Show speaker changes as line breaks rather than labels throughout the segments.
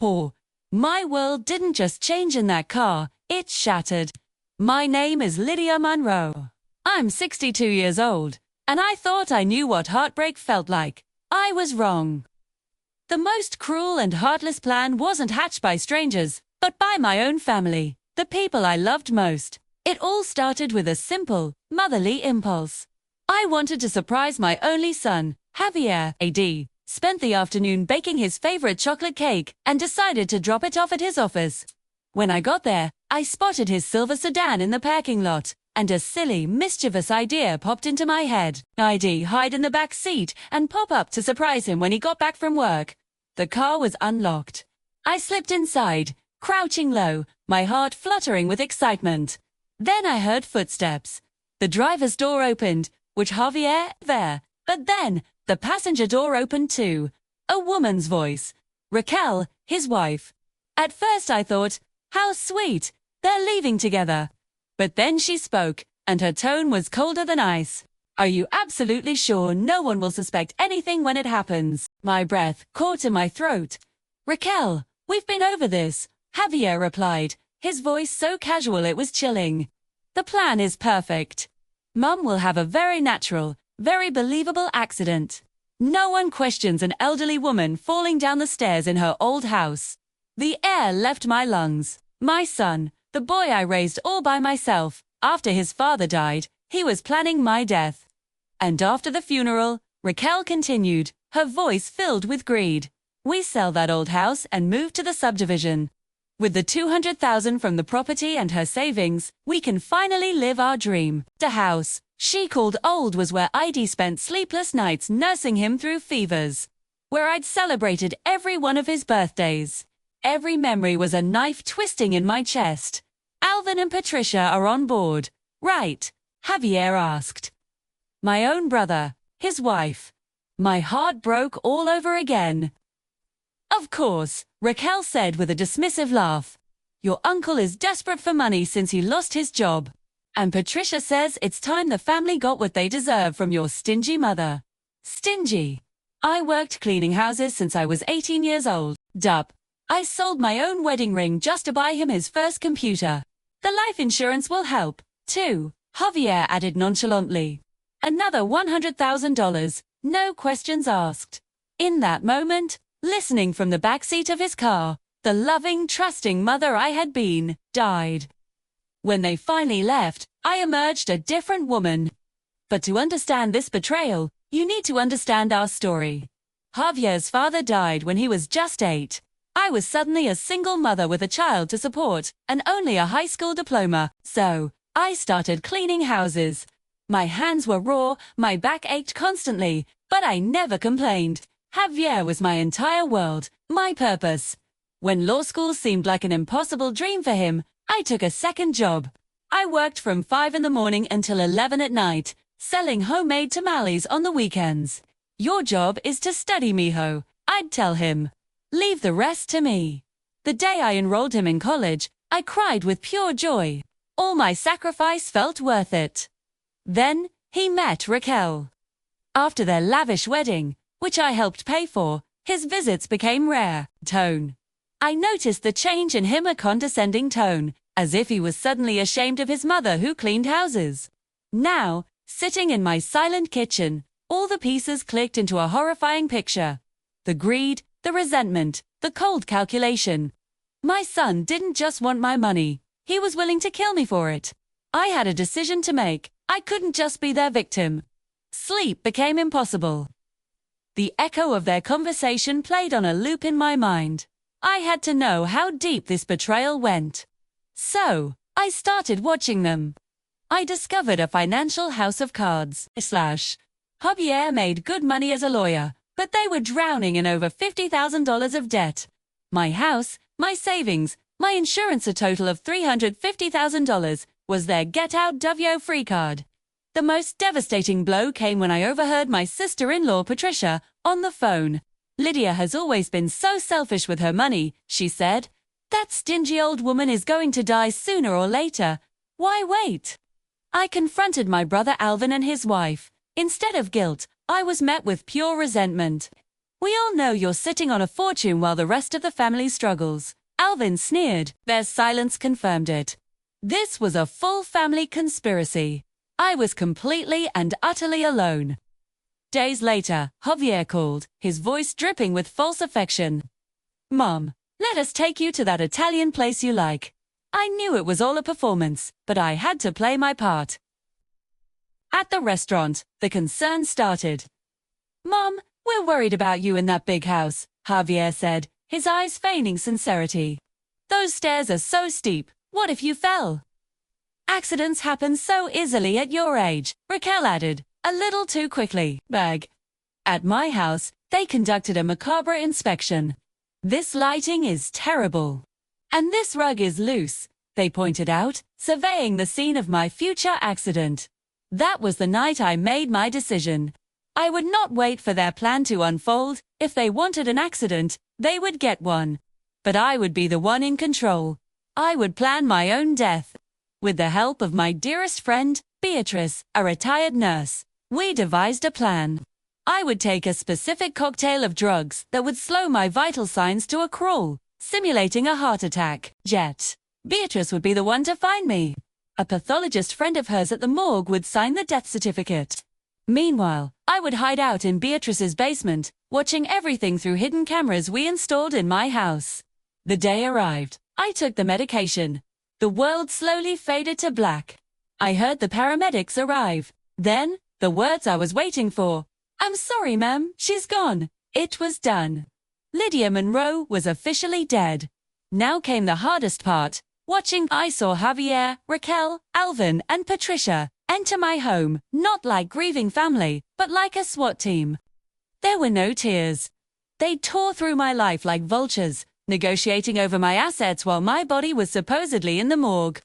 Oh, my world didn't just change in that car, it shattered. My name is Lydia Monroe. I'm 62 years old, and I thought I knew what heartbreak felt like. I was wrong. The most cruel and heartless plan wasn't hatched by strangers, but by my own family, the people I loved most. It all started with a simple, motherly impulse. I wanted to surprise my only son, Javier, AD, spent the afternoon baking his favorite chocolate cake and decided to drop it off at his office. When I got there, I spotted his silver sedan in the parking lot, and a silly, mischievous idea popped into my head. I'd hide in the back seat and pop up to surprise him when he got back from work. The car was unlocked. I slipped inside, crouching low, my heart fluttering with excitement. Then I heard footsteps. The driver's door opened, which Javier there, but then the passenger door opened too. A woman's voice. Raquel, his wife. At first I thought, how sweet, they're leaving together. But then she spoke, and her tone was colder than ice. Are you absolutely sure no one will suspect anything when it happens? My breath caught in my throat. Raquel, we've been over this, Javier replied, his voice so casual it was chilling. The plan is perfect. Mum will have a very natural, very believable accident. No one questions an elderly woman falling down the stairs in her old house. The air left my lungs. My son, the boy I raised all by myself, after his father died, he was planning my death. And after the funeral, Raquel continued, her voice filled with greed. We sell that old house and move to the subdivision. With the $200,000 from the property and her savings, we can finally live our dream. The house she called old was where I'd spent sleepless nights nursing him through fevers. Where I'd celebrated every one of his birthdays. Every memory was a knife twisting in my chest. Alvin and Patricia are on board, right? Javier asked. My own brother, his wife. My heart broke all over again. Of course, Raquel said with a dismissive laugh. Your uncle is desperate for money since he lost his job. And Patricia says it's time the family got what they deserve from your stingy mother. Stingy. I worked cleaning houses since I was 18 years old. Dup. I sold my own wedding ring just to buy him his first computer. The life insurance will help, too, Javier added nonchalantly. Another $100,000, no questions asked. In that moment, listening from the backseat of his car, the loving, trusting mother I had been, died. When they finally left, I emerged a different woman. But to understand this betrayal, you need to understand our story. Javier's father died when he was just 8. I was suddenly a single mother with a child to support, and only a high school diploma, so I started cleaning houses. My hands were raw, my back ached constantly, but I never complained. Javier was my entire world, my purpose. When law school seemed like an impossible dream for him, I took a second job. I worked from 5 in the morning until 11 at night, selling homemade tamales on the weekends. Your job is to study, mijo, I'd tell him. Leave the rest to me. The day I enrolled him in college, I cried with pure joy. All my sacrifice felt worth it. Then, he met Raquel. After their lavish wedding, which I helped pay for, his visits became rare. Tone. I noticed the change in him, a condescending tone, as if he was suddenly ashamed of his mother who cleaned houses. Now, sitting in my silent kitchen, all the pieces clicked into a horrifying picture. The greed, the resentment, the cold calculation. My son didn't just want my money, he was willing to kill me for it. I had a decision to make, I couldn't just be their victim. Sleep became impossible. The echo of their conversation played on a loop in my mind. I had to know how deep this betrayal went. So, I started watching them. I discovered a financial house of cards. Javier made good money as a lawyer, but they were drowning in over $50,000 of debt. My house, my savings, my insurance, a total of $350,000, was their get-out-of-yo free card. The most devastating blow came when I overheard my sister-in-law Patricia on the phone. Lydia has always been so selfish with her money, she said. That stingy old woman is going to die sooner or later. Why wait? I confronted my brother Alvin and his wife. Instead of guilt, I was met with pure resentment. We all know you're sitting on a fortune while the rest of the family struggles. Alvin sneered. Their silence confirmed it. This was a full family conspiracy. I was completely and utterly alone. Days later, Javier called, his voice dripping with false affection. Mom, let us take you to that Italian place you like. I knew it was all a performance, but I had to play my part. At the restaurant, the concern started. Mom, we're worried about you in that big house, Javier said, his eyes feigning sincerity. Those stairs are so steep, what if you fell? Accidents happen so easily at your age, Raquel added, a little too quickly. Bag. At my house, they conducted a macabre inspection. This lighting is terrible. And this rug is loose, they pointed out, surveying the scene of my future accident. That was the night I made my decision. I would not wait for their plan to unfold. If they wanted an accident, they would get one. But I would be the one in control. I would plan my own death. With the help of my dearest friend, Beatrice, a retired nurse, we devised a plan. I would take a specific cocktail of drugs that would slow my vital signs to a crawl, simulating a heart attack. Jet. Beatrice would be the one to find me. A pathologist friend of hers at the morgue would sign the death certificate. Meanwhile, I would hide out in Beatrice's basement, watching everything through hidden cameras we installed in my house. The day arrived. I took the medication. The world slowly faded to black. I heard the paramedics arrive. Then, the words I was waiting for. I'm sorry, ma'am, she's gone. It was done. Lydia Monroe was officially dead. Now came the hardest part. Watching, I saw Javier, Raquel, Alvin, and Patricia enter my home, not like grieving family, but like a SWAT team. There were no tears. They tore through my life like vultures, negotiating over my assets while my body was supposedly in the morgue.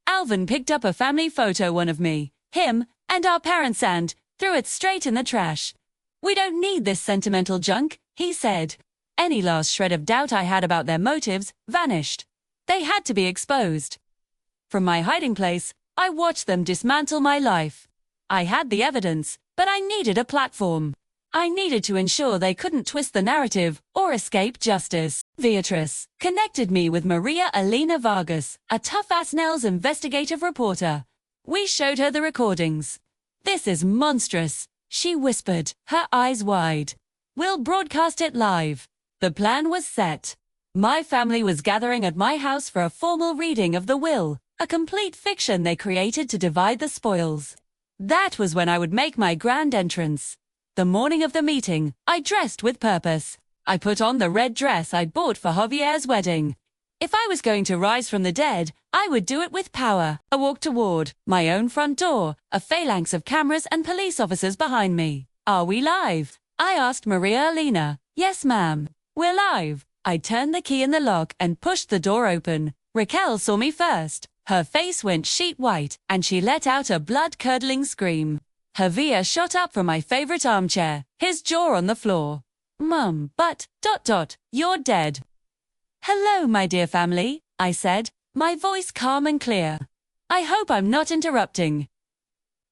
Alvin picked up a family photo, one of me, him, and our parents, and threw it straight in the trash. We don't need this sentimental junk, he said. Any last shred of doubt I had about their motives vanished. They had to be exposed. From my hiding place, I watched them dismantle my life. I had the evidence, but I needed a platform. I needed to ensure they couldn't twist the narrative or escape justice. Beatrice connected me with Maria Elena Vargas, a tough-ass Nels investigative reporter. We showed her the recordings. This is monstrous, she whispered, her eyes wide. We'll broadcast it live. The plan was set. My family was gathering at my house for a formal reading of the will, a complete fiction they created to divide the spoils. That was when I would make my grand entrance. The morning of the meeting, I dressed with purpose. I put on the red dress I'd bought for Javier's wedding. If I was going to rise from the dead, I would do it with power. I walked toward my own front door, a phalanx of cameras and police officers behind me. Are we live? I asked Maria Elena. Yes, ma'am. We're live. I turned the key in the lock and pushed the door open. Raquel saw me first. Her face went sheet white, and she let out a blood-curdling scream. Javier shot up from my favorite armchair, his jaw on the floor. Mum, but, ... you're dead. Hello, my dear family, I said, my voice calm and clear. I hope I'm not interrupting.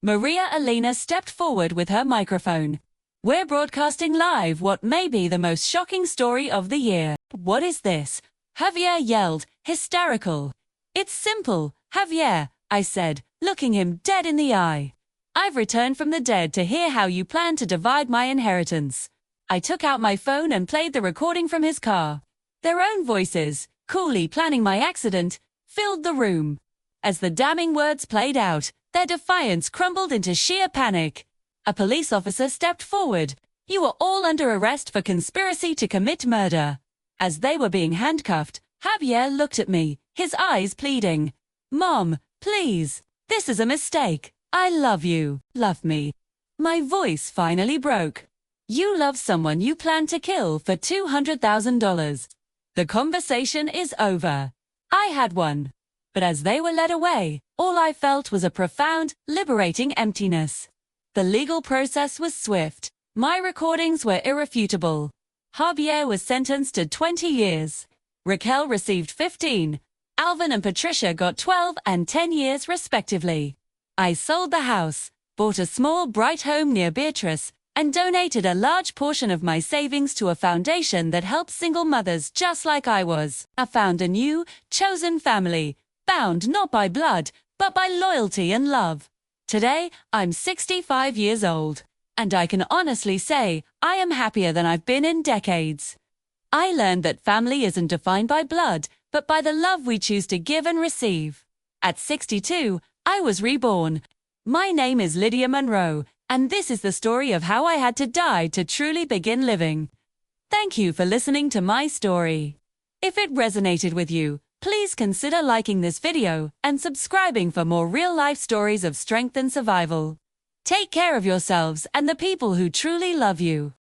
Maria Elena stepped forward with her microphone. We're broadcasting live what may be the most shocking story of the year. What is this? Javier yelled, hysterical. It's simple, Javier, I said, looking him dead in the eye. I've returned from the dead to hear how you plan to divide my inheritance. I took out my phone and played the recording from his car. Their own voices, coolly planning my accident, filled the room. As the damning words played out, their defiance crumbled into sheer panic. A police officer stepped forward. You are all under arrest for conspiracy to commit murder. As they were being handcuffed, Javier looked at me, his eyes pleading. Mom, please, this is a mistake. I love you. Love me. My voice finally broke. You love someone you plan to kill for $200,000. The conversation is over. I had one. But as they were led away, all I felt was a profound, liberating emptiness. The legal process was swift. My recordings were irrefutable. Javier was sentenced to 20 years. Raquel received 15. Alvin and Patricia got 12 and 10 years respectively. I sold the house, bought a small bright home near Beatrice, and donated a large portion of my savings to a foundation that helps single mothers just like I was. I found a new, chosen family, bound not by blood, but by loyalty and love. Today, I'm 65 years old, and I can honestly say I am happier than I've been in decades. I learned that family isn't defined by blood, but by the love we choose to give and receive. At 62, I was reborn. My name is Lydia Monroe, and this is the story of how I had to die to truly begin living. Thank you for listening to my story. If it resonated with you, please consider liking this video and subscribing for more real-life stories of strength and survival. Take care of yourselves and the people who truly love you.